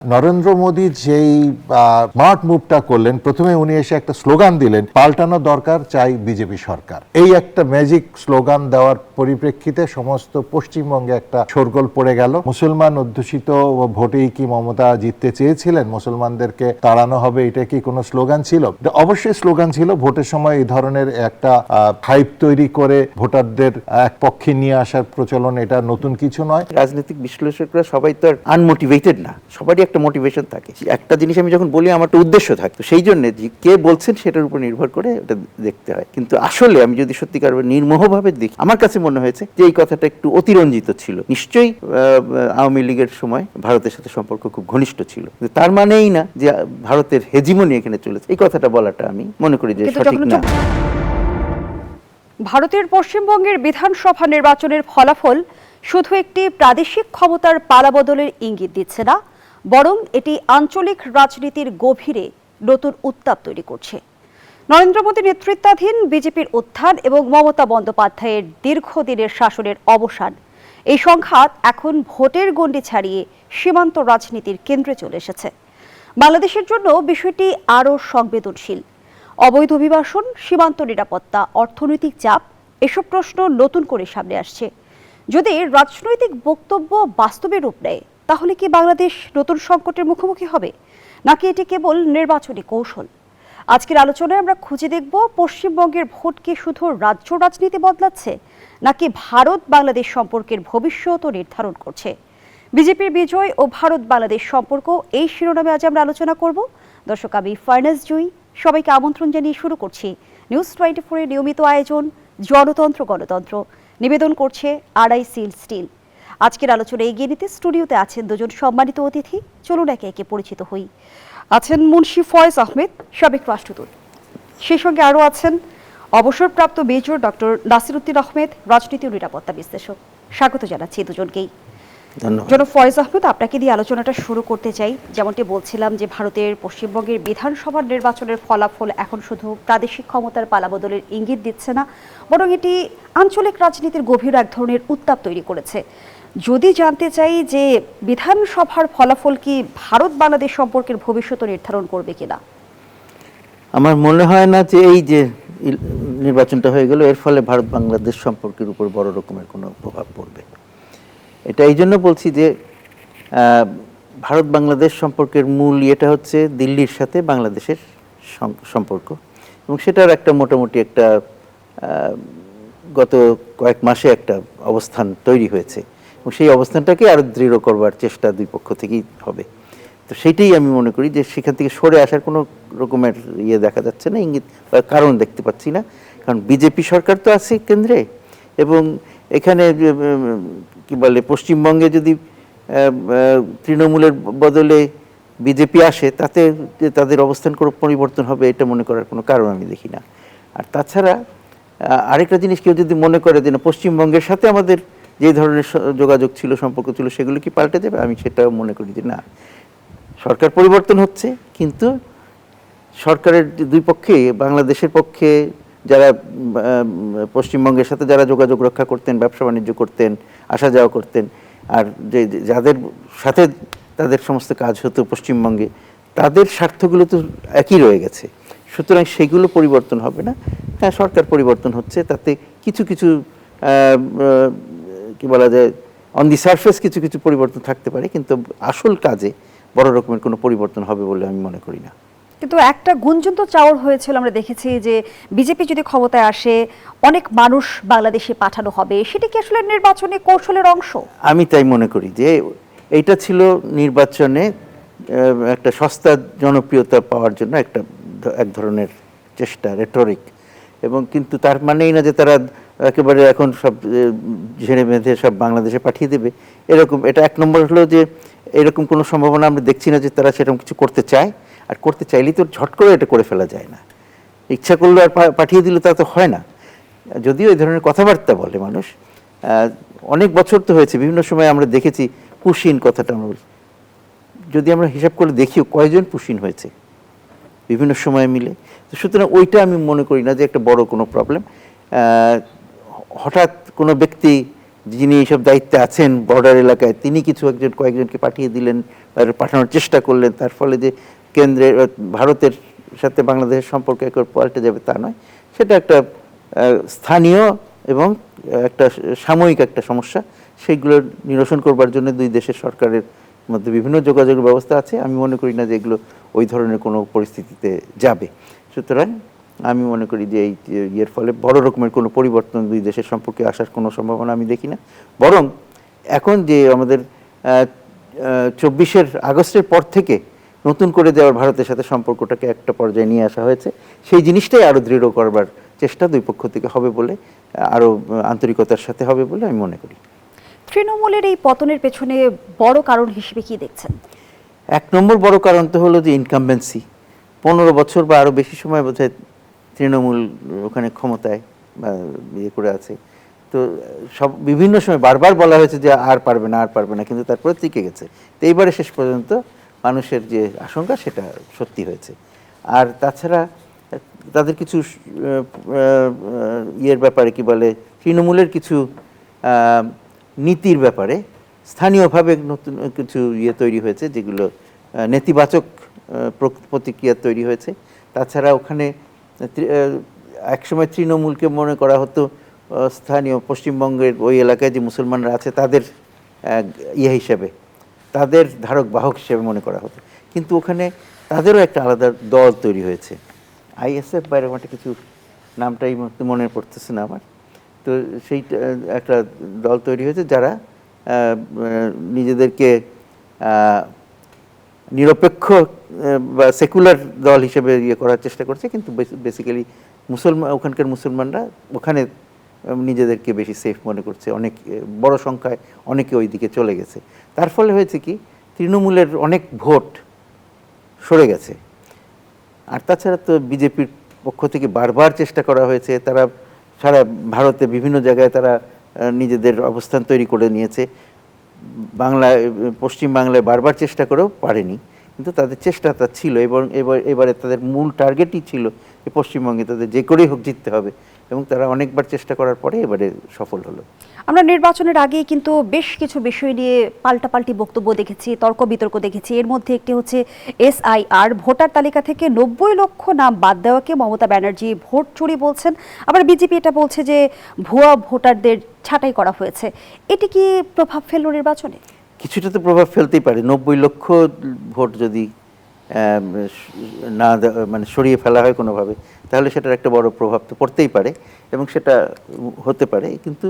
নরেন্দ্র মোদী যেই স্মার্ট মুভটা করলেন, প্রথমে উনি এসে একটা স্লোগান দিলেন, পাল্টানো দরকার, চাই বিজেপি সরকার। এই একটা ম্যাজিক স্লোগান দেওয়ার পরিপ্রেক্ষিতে সমস্ত পশ্চিমবঙ্গে একটা শোরগোল পড়ে গেল। মুসলমান অধ্যুষিত ভোটেই কি মমতা জিততে চেয়েছিলেন? মুসলমানদেরকে তাড়ানো হবে, এটা কি কোনো স্লোগান ছিল? অবশ্যই স্লোগান ছিল। ভোটের সময় এই ধরনের একটা হাইপ তৈরি করে ভোটারদের এক পক্ষে নিয়ে আসার প্রচলন, এটা নতুন কিছু নয়। রাজনৈতিক বিশ্লেষকরা সবাই তো আর আনমোটিভেটেড না, সবারই একটা মোটিভেশন থাকে। একটা জিনিস আমি যখন বলি আমার একটা উদ্দেশ্য থাকে, সেই জন্য কে বলছেন সেটার উপর নির্ভর করে ওটা দেখতে হয়। কিন্তু আসলে আমি যদি সত্যিকার নির্মোহভাবে দেখি, আমার কাছে মনে হয়েছে যে এই কথাটা একটু অতিরঞ্জিত ছিল। নিশ্চয়ই আওয়ামী লীগের সময় ভারতের সাথে সম্পর্ক খুব ঘনিষ্ঠ ছিল, কিন্তু তার মানেই না যে ভারতের হেজিমনি এখানে চলেছে। এই কথাটা বলাটা আমি মনে করি যে সঠিক না। ভারতের পশ্চিমবঙ্গের বিধানসভা নির্বাচনের ফলাফল শুধু একটি প্রাদেশিক ক্ষমতার পালাবদলের ইঙ্গিত দিচ্ছে না, বরং এটি আঞ্চলিক রাজনীতির গভীরে নতুন উত্তাপ তৈরি করছে। নরেন্দ্র মোদী নেতৃত্বাধীন বিজেপির উত্থান এবং মমতা বন্দ্যোপাধ্যায়ের দীর্ঘদিনের শাসনের অবসান, এই সংঘাত এখন ভোটের গণ্ডি ছাড়িয়ে সীমান্ত রাজনীতির কেন্দ্রে চলে এসেছে। বাংলাদেশের জন্য বিষয়টি আরও সংবেদনশীল। অবৈধ অভিবাসন, সীমান্ত নিরাপত্তা, অর্থনৈতিক চাপ, এসব প্রশ্ন নতুন করে সামনে আসছে। যদি রাজনৈতিক বক্তব্য বাস্তবে রূপ নেয়, তাহলে কি বাংলাদেশ নতুন সংকটের মুখোমুখি হবে, নাকি এটি কেবল নির্বাচনী কৌশল? আজকের আলোচনায় আমরা খুঁজে দেখব পশ্চিমবঙ্গের ভোট কি শুধু রাজ্য রাজনীতি বদলাচ্ছে, নাকি ভারত বাংলাদেশ সম্পর্কের ভবিষ্যৎও নির্ধারণ করছে। বিজেপির বিজয় ও ভারত বাংলাদেশ সম্পর্ক, এই শিরোনামে আজ আমরা আলোচনা করব। দর্শক, আমি ফার্নাস জুই, সবাইকে আমন্ত্রণ জানিয়ে শুরু করছি নিউজ 24-এর নিয়মিত আয়োজন জনতন্ত্র গণতন্ত্র। নিবেদন করছে আড়াই সিল স্টিল। আজকের আলোচনা এগিয়ে নিতে স্টুডিওতে আছেন দুজন সম্মানিত অতিথি। চলুন একে একে পরিচিত হই। আছেন মুন্সি ফয়েজ আহমেদ, সাবেক রাষ্ট্রদূত। সেই সঙ্গে আরও আছেন অবসরপ্রাপ্ত মেজর ডক্টর নাসিরউদ্দিন আহমেদ, রাজনীতি ও নিরাপত্তা বিশ্লেষক। স্বাগত জানাচ্ছি দুজনকেই। জনাব ফয়েজ আহমেদ, আপনাকে দিয়ে আলোচনাটা শুরু করতে চাই। যেমনটি বলছিলাম যে ভারতের পশ্চিমবঙ্গের বিধানসভার নির্বাচনের ফলাফল এখন শুধু প্রাদেশিক ক্ষমতার পালাবদলের ইঙ্গিত দিচ্ছে না, বরং এটি আঞ্চলিক রাজনীতির গভীর এক ধরনের উত্তাপ তৈরি করেছে। যদি জানতে চাই যে বিধানসভার ফলাফল কি ভারত বাংলাদেশ সম্পর্কের ভবিষ্যৎ নির্ধারণ করবে কিনা? আমার মনে হয় না যে এই যে নির্বাচনটা হয়ে গেল এর ফলে ভারত বাংলাদেশ সম্পর্কের উপর বড় রকমের কোনো প্রভাব পড়বে। এটা এই জন্য বলছি যে ভারত বাংলাদেশ সম্পর্কের মূল ইয়েটা হচ্ছে দিল্লির সাথে বাংলাদেশের সম্পর্ক, এবং সেটার একটা মোটামুটি একটা গত কয়েক মাসে একটা অবস্থান তৈরি হয়েছে, এবং সেই অবস্থানটাকে আরও দৃঢ় করবার চেষ্টা দুই পক্ষ থেকেই হবে। তো সেইটাই আমি মনে করি যে সেখান থেকে সরে আসার কোনো রকমের ইয়ে দেখা যাচ্ছে না, ইঙ্গিত বা কারণ দেখতে পাচ্ছি না। কারণ বিজেপি সরকার তো আছে কেন্দ্রে, এবং এখানে কি বলে পশ্চিমবঙ্গে যদি তৃণমূলের বদলে বিজেপি আসে, তাতে তাদের অবস্থান কোনো পরিবর্তন হবে এটা মনে করার কোনো কারণ আমি দেখি না। আর তাছাড়া আরেকটা জিনিস কেউ যদি মনে করে যে না পশ্চিমবঙ্গের সাথে আমাদের যে ধরনের যোগাযোগ ছিল, সম্পর্ক ছিল, সেগুলো কি পাল্টে যাবে, আমি সেটাও মনে করি যে না। সরকার পরিবর্তন হচ্ছে, কিন্তু সরকারের দুই পক্ষে, বাংলাদেশের পক্ষে যারা পশ্চিমবঙ্গের সাথে যারা যোগাযোগ রক্ষা করতেন, ব্যবসা বাণিজ্য করতেন, আসা যাওয়া করতেন, আর যে যাদের সাথে তাদের সমস্ত কাজ হতো পশ্চিমবঙ্গে, তাদের স্বার্থগুলো তো একই রয়ে গেছে। সুতরাং সেগুলো পরিবর্তন হবে না। হ্যাঁ, সরকার পরিবর্তন হচ্ছে, তাতে কিছু কিছু কি বলা যায়, অন দি সারফেস কিছু কিছু পরিবর্তন থাকতে পারে, কিন্তু আসল কাজে বড় রকমের কোনো পরিবর্তন হবে বলে আমি মনে করি না। কিন্তু একটা গুঞ্জন তো চাওয়ার হয়েছিল, আমরা দেখেছি যে বিজেপি যদি ক্ষমতায় আসে অনেক মানুষ বাংলাদেশে পাঠানো হবে, সেটা কি আসলে নির্বাচনী কৌশলের অংশ? আমি তাই মনে করি যে এইটা ছিল নির্বাচনে একটা সস্তা জনপ্রিয়তা পাওয়ার জন্য এক ধরনের চেষ্টা, রেটরিক, এবং কিন্তু তার মানেই না যে তারা একেবারে এখন সব ঝেড়ে বেঁধে সব বাংলাদেশে পাঠিয়ে দেবে এরকম। এটা এক নম্বর হলো যে এরকম কোনো সম্ভাবনা আমরা দেখছি না যে তারা সেরকম কিছু করতে চায়, আর করতে চাইলেই তো ঝট করে এটা করে ফেলা যায় না। ইচ্ছা করলে আর পাঠিয়ে দিলে তা তো হয় না। যদিও এই ধরনের কথাবার্তা বলে মানুষ, অনেক বছর তো হয়েছে, বিভিন্ন সময় আমরা দেখেছি পুশিন কথাটা, আমরা যদি আমরা হিসাব করে দেখিও কয়জন পুশিন হয়েছে বিভিন্ন সময় মিলে। তো সুতরাং ওইটা আমি মনে করি না যে একটা বড় কোনো প্রবলেম। হঠাৎ কোনো ব্যক্তি যিনি এইসব দায়িত্বে আছেন বর্ডার এলাকায়, তিনি কয়েকজনকে পাঠিয়ে দিলেন পাঠানোর চেষ্টা করলেন, তার ফলে যে কেন্দ্রের ভারতের সাথে বাংলাদেশের সম্পর্ক একবার পাল্টে যাবে তা নয়, সেটা একটা স্থানীয় এবং একটা সাময়িক একটা সমস্যা। সেইগুলো নিরসন করবার জন্য দুই দেশের সরকারের মধ্যে বিভিন্ন যোগাযোগের ব্যবস্থা আছে। আমি মনে করি না যে এগুলো ওই ধরনের কোনো পরিস্থিতিতে যাবে। সুতরাং আমি মনে করি যে এই ইয়ের ফলে বড় রকমের কোনো পরিবর্তন দুই দেশের সম্পর্কে আসার কোনো সম্ভাবনা আমি দেখি না। বরং এখন যে আমাদের 24 আগস্টের পর থেকে নতুন করে দেওয়ার ভারতের সাথে সম্পর্কটাকে একটা পর্যায়ে নিয়ে আসা হয়েছে, সেই জিনিসটাই আরও দৃঢ় করবার চেষ্টা দুই পক্ষ থেকে হবে বলে, আরও আন্তরিকতার সাথে হবে বলে আমি মনে করি। তৃণমূলের এই পতনের পেছনে বড় কারণ হিসেবে কি দেখছেন? এক নম্বর বড় কারণ তো হলো যে ইনকামবেন্সি। 15 বছর বা আরও বেশি সময় বোধহয় তৃণমূল ওখানে ক্ষমতায় ইয়ে করে আছে। তো সব বিভিন্ন সময় বারবার বলা হয়েছে যে আর পারবে না, আর পারবে না, কিন্তু তারপরে টিকে গেছে। তো এইবারে শেষ পর্যন্ত মানুষের যে আশঙ্কা সেটা সত্যি হয়েছে। আর তাছাড়া তাদের কিছু ইয়ের ব্যাপারে কি বলে, তৃণমূলের কিছু নীতির ব্যাপারে স্থানীয়ভাবে নতুন কিছু ইয়ে তৈরি হয়েছে, যেগুলো নেতিবাচক প্রতিক্রিয়া তৈরি হয়েছে। তাছাড়া ওখানে একসময় তৃণমূলকে মনে করা হতো স্থানীয় পশ্চিমবঙ্গের ওই এলাকায় যে মুসলমানরা আছে তাদের ইয়ে হিসেবে, তাদের ধারক বাহক হিসেবে মনে করা হতো। কিন্তু ওখানে তাদেরও একটা আলাদা দল তৈরি হয়েছে, আইএসএফ বা এরকম একটা কিছু, নামটাই মনে পড়তেছে না আমার। তো সেই একটা দল তৈরি হয়েছে যারা নিজেদেরকে নিরপেক্ষ বা সেকুলার দল হিসেবে ইয়ে করার চেষ্টা করছে, কিন্তু বেসিক্যালি ওখানকার মুসলমানরা ওখানে নিজেদেরকে বেশি সেফ মনে করছে। অনেক বড় সংখ্যায় অনেকে ওই দিকে চলে গেছে। তার ফলে হয়েছে কি, তৃণমূলের অনেক ভোট সরে গেছে। আর তাছাড়া তো বিজেপির পক্ষ থেকে বারবার চেষ্টা করা হয়েছে, তারা সারা ভারতে বিভিন্ন জায়গায় তারা নিজেদের অবস্থান তৈরি করে নিয়েছে। পশ্চিম বাংলায় বারবার চেষ্টা করেও পারেনি, কিন্তু তাদের চেষ্টাটা ছিল। এবং এবারে তাদের মূল টার্গেটই ছিল যে পশ্চিমবঙ্গে তাদের যে করেই হোক জিততে হবে, এবং তারা অনেকবার চেষ্টা করার পরে এবারে সফল হলো। আমরা নির্বাচনের আগেই কিন্তু বেশ কিছু বিষয় নিয়ে পাল্টাপাল্টি বক্তব্য দেখেছি, তর্ক বিতর্ক দেখেছি। এর মধ্যে একটি হচ্ছে SIR, ভোটার তালিকা থেকে 90 লক্ষ নাম বাদ দেওয়াকে মমতা ব্যানার্জি ভোট চুরি বলছেন। আবার বিজেপি এটা বলছে যে ভুয়া ভোটারদের ছাঁটাই করা হয়েছে। এটি কি প্রভাব ফেলল নির্বাচনে? কিছুটা তো প্রভাব ফেলতেই পারে। 90 লক্ষ ভোট যদি না মানে সরিয়ে ফেলা হয় কোনোভাবে, তাহলে সেটার একটা বড় প্রভাব তো পড়তেই পারে, এবং সেটা হতে পারে। কিন্তু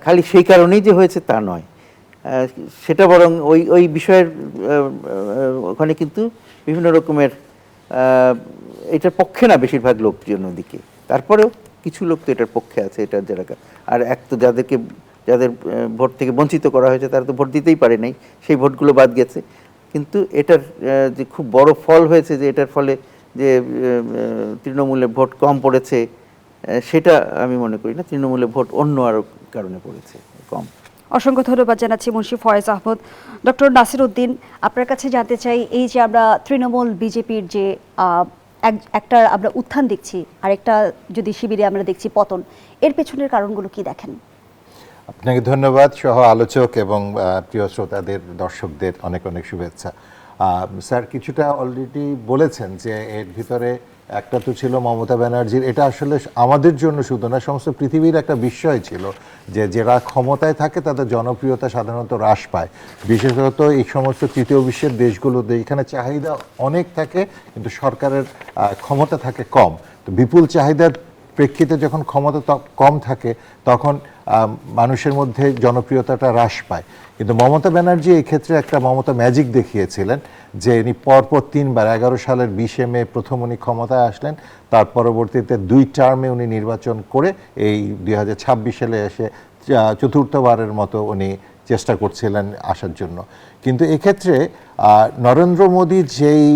খালি সেই কারণেই যে হয়েছে তা নয়, সেটা বরং ওই বিষয়ের ওখানে কিন্তু বিভিন্ন রকমের এটার পক্ষে না বেশিরভাগ লোকজন ওদিকে, তারপরেও কিছু লোক তো এটার পক্ষে আছে, এটার যারা। আর এক তো যাদের ভোট থেকে বঞ্চিত করা হয়েছে তারা তো ভোট দিতেই পারে নাই, সেই ভোটগুলো বাদ গেছে। কিন্তু এটার যে খুব বড় ফল হয়েছে, যে এটার ফলে যে তৃণমূলের ভোট কম পড়েছে, সেটা আমি মনে করি না। তৃণমূলের ভোট অন্য আরও কারণে পড়েছে কম। অসংখ্য ধন্যবাদ জানাচ্ছি মুন্সি ফয়েজ আহমদ। ডক্টর নাসির উদ্দিন, আপনার কাছে জানতে চাই, এই যে আমরা তৃণমূল বিজেপির যে একটা আমরা উত্থান দেখছি, আরেকটা যদি শিবিরে আমরা দেখছি পতন, এর পেছনের কারণগুলো কি দেখেন? আপনাকে ধন্যবাদ সহ আলোচক এবং প্রিয় শ্রোতাদের, দর্শকদের অনেক অনেক শুভেচ্ছা। স্যার কিছুটা অলরেডি বলেছেন যে এর ভিতরে একটা তো ছিল মমতা ব্যানার্জির, এটা আসলে আমাদের জন্য শুধু না, সমস্ত পৃথিবীর একটা বিস্ময় ছিল যে যারা ক্ষমতায় থাকে তাদের জনপ্রিয়তা সাধারণত হ্রাস পায়, বিশেষত এই সমস্ত তৃতীয় বিশ্বের দেশগুলোতে। এখানে চাহিদা অনেক থাকে কিন্তু সরকারের ক্ষমতা থাকে কম। তো বিপুল চাহিদার প্রেক্ষিতে যখন ক্ষমতা কম থাকে তখন মানুষের মধ্যে জনপ্রিয়তাটা হ্রাস পায়। কিন্তু মমতা ব্যানার্জি এই ক্ষেত্রে একটা মমতা ম্যাজিক দেখিয়েছিলেন, যে ইনি পরপর 3 বার, 11 সালের 20 মে প্রথম উনি ক্ষমতায় আসলেন, তার পরবর্তীতে 2 টার্মে উনি নির্বাচন করে এই 2026 সালে এসে চতুর্থবারের মতো উনি চেষ্টা করছিলেন আসার জন্য। কিন্তু এক্ষেত্রে নরেন্দ্র মোদী যেই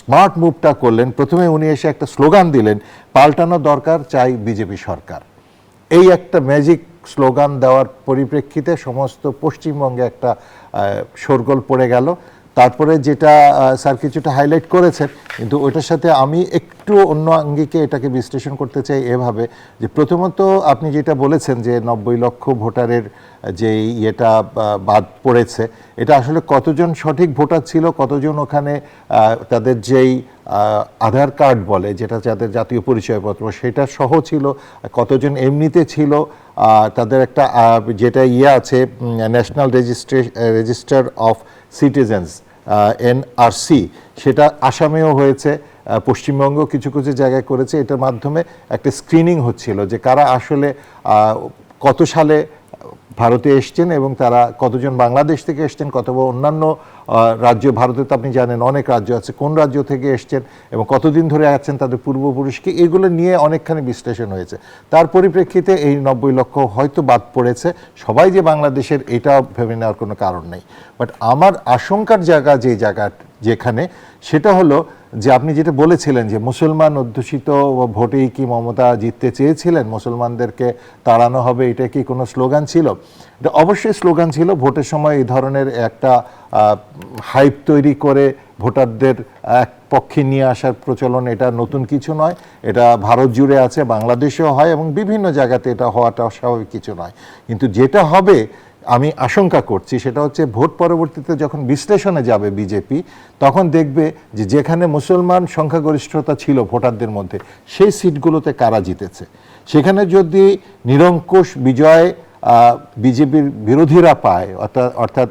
স্মার্ট মুভটা করলেন, প্রথমে উনি এসে একটা স্লোগান দিলেন, পাল্টানো দরকার, চাই বিজেপি সরকার। এই একটা ম্যাজিক স্লোগান দেওয়ার পরিপ্রেক্ষিতে সমস্ত পশ্চিমবঙ্গে একটা শোরগোল পড়ে গেল। তারপরে যেটা স্যার কিছুটা হাইলাইট করেছেন, কিন্তু ওটার সাথে আমি একটু অন্য আঙ্গিকে এটাকে বিশ্লেষণ করতে চাই এভাবে যে প্রথমত আপনি যেটা বলেছেন যে 90 লক্ষ ভোটারের যে ইয়েটা বাদ পড়েছে, এটা আসলে কতজন সঠিক ভোটার ছিল, কতজন ওখানে তাদের যেই আধার কার্ড বলে যেটা যাদের জাতীয় পরিচয়পত্র সেটা সহ ছিল, কতজন এমনিতে ছিল, তাদের একটা যেটা আছে national register of citizens NRC, সেটা আসামেও হয়েছে, পশ্চিমবঙ্গ কিছু কিছু জায়গায় করেছে। এটার মাধ্যমে একটা স্ক্রিনিং হচ্ছিল যে কারা আসলে কত সালে ভারতে এসছেন এবং তারা কতজন বাংলাদেশ থেকে এসছেন, কত অন্যান্য রাজ্য, ভারতে তো আপনি জানেন অনেক রাজ্য আছে, কোন রাজ্য থেকে এসছেন এবং কতদিন ধরে আছেন তাদের পূর্বপুরুষকে, এগুলো নিয়ে অনেকখানি বিশ্লেষণ হয়েছে। তার পরিপ্রেক্ষিতে এই 90 লক্ষ হয়তো বাদ পড়েছে, সবাই যে বাংলাদেশের এটাও ভেবে নেওয়ার কোনো কারণ নেই। বাট আমার আশঙ্কার জায়গা যেখানে সেটা হলো যে আপনি যেটা বলেছিলেন যে মুসলমান অধ্যুষিত ভোটেই কি মমতা জিততে চেয়েছিলেন, মুসলমানদেরকে তাড়ানো হবে, এটা কি কোনো স্লোগান ছিল? এটা অবশ্যই স্লোগান ছিল। ভোটের সময় এই ধরনের একটা হাইপ তৈরি করে ভোটারদের এক পক্ষে নিয়ে আসার প্রচলন এটা নতুন কিছু নয়, এটা ভারত জুড়ে আছে, বাংলাদেশেও হয় এবং বিভিন্ন জায়গাতে এটা হওয়াটা স্বাভাবিক কিছু নয়। কিন্তু যেটা হবে আমি আশঙ্কা করছি সেটা হচ্ছে ভোট পরবর্তীতে যখন বিশ্লেষণে যাবে বিজেপি, তখন দেখবে যে যেখানে মুসলমান সংখ্যাগরিষ্ঠতা ছিল ভোটারদের মধ্যে সেই সিটগুলোতে কারা জিতেছে। সেখানে যদি নিরঙ্কুশ বিজয় বিজেপির বিরোধীরা পায়, অর্থাৎ